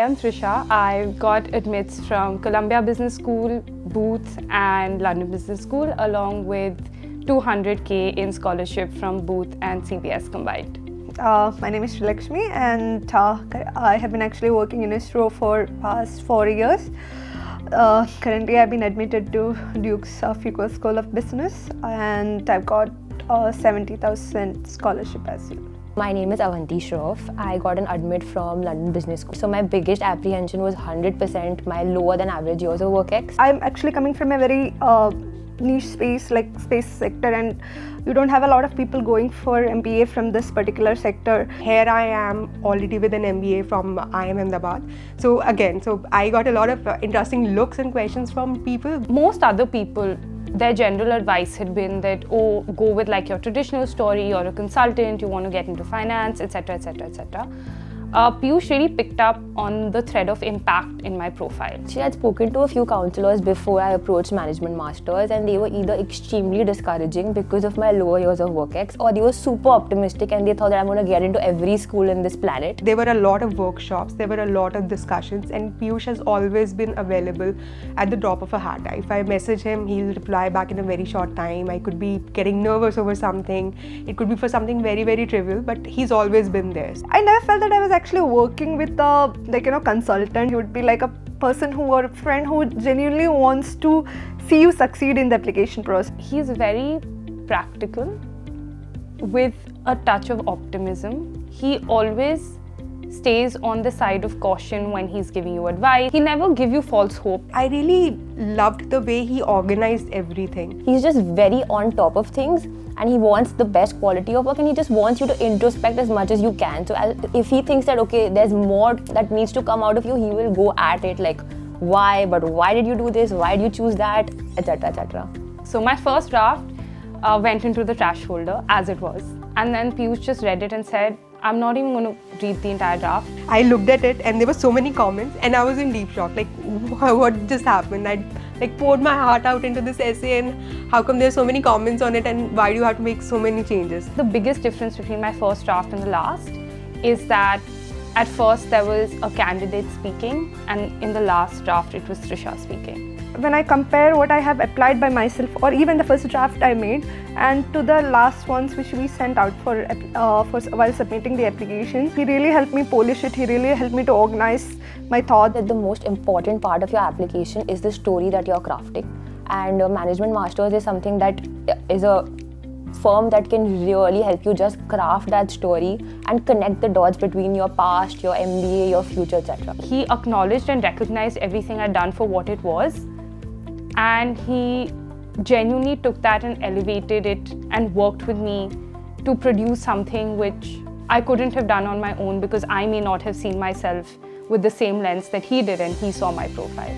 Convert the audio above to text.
I'm Trisha. I got admits from Columbia Business School, Booth and London Business School, along with 200K in scholarship from Booth and CBS combined. My name is Srilakshmi and I have been actually working in ISRO for past 4 years. Currently I've been admitted to Duke's Fuqua School of Business and I've got 70,000 scholarship as well. My name is Avanti Shroff. I got an admit from London Business School. So my biggest apprehension was 100% my lower than average years of work ex. I'm actually coming from a very niche space like space sector, and you don't have a lot of people going for MBA from this particular sector. Here I am already with an MBA from IIM Ahmedabad. So I got a lot of interesting looks and questions from people. Most other people, their general advice had been that, oh, go with like your traditional story, you're a consultant, you want to get into finance, etc, etc, etc. Piyush really picked up on the thread of impact in my profile. She had spoken to a few counselors before I approached management masters, and they were either extremely discouraging because of my lower years of work ex, or they were super optimistic and they thought that I'm going to get into every school in this planet. There were a lot of workshops, there were a lot of discussions, and Piyush has always been available at the drop of a hat. If I message him, he'll reply back in a very short time. I could be getting nervous over something. It could be for something very, very trivial, but he's always been there. I never felt that I was actually working with a consultant. He would be like a person or a friend who genuinely wants to see you succeed in the application process. He's very practical with a touch of optimism. He always stays on the side of caution when he's giving you advice. He never gives you false hope. I really loved the way he organized everything. He's just very on top of things, and he wants the best quality of work, and he just wants you to introspect as much as you can. So if he thinks that, okay, there's more that needs to come out of you, he will go at it like, why did you do this? Why did you choose that? Etc, etc. So my first draft went into the trash folder as it was. And then Piyush just read it and said, I'm not even going to read the entire draft. I looked at it and there were so many comments and I was in deep shock. Like, what just happened? I poured my heart out into this essay, and how come there's so many comments on it, and why do you have to make so many changes? The biggest difference between my first draft and the last is that at first there was a candidate speaking, and in the last draft it was Trisha speaking. When I compare what I have applied by myself, or even the first draft I made, and to the last ones which we sent out for while submitting the application, he really helped me polish it. He really helped me to organize my thoughts. The most important part of your application is the story that you're crafting, and Management Masters is something that is a firm that can really help you just craft that story and connect the dots between your past, your MBA, your future, etc. He acknowledged and recognized everything I'd done for what it was, and he genuinely took that and elevated it and worked with me to produce something which I couldn't have done on my own, because I may not have seen myself with the same lens that he did and he saw my profile.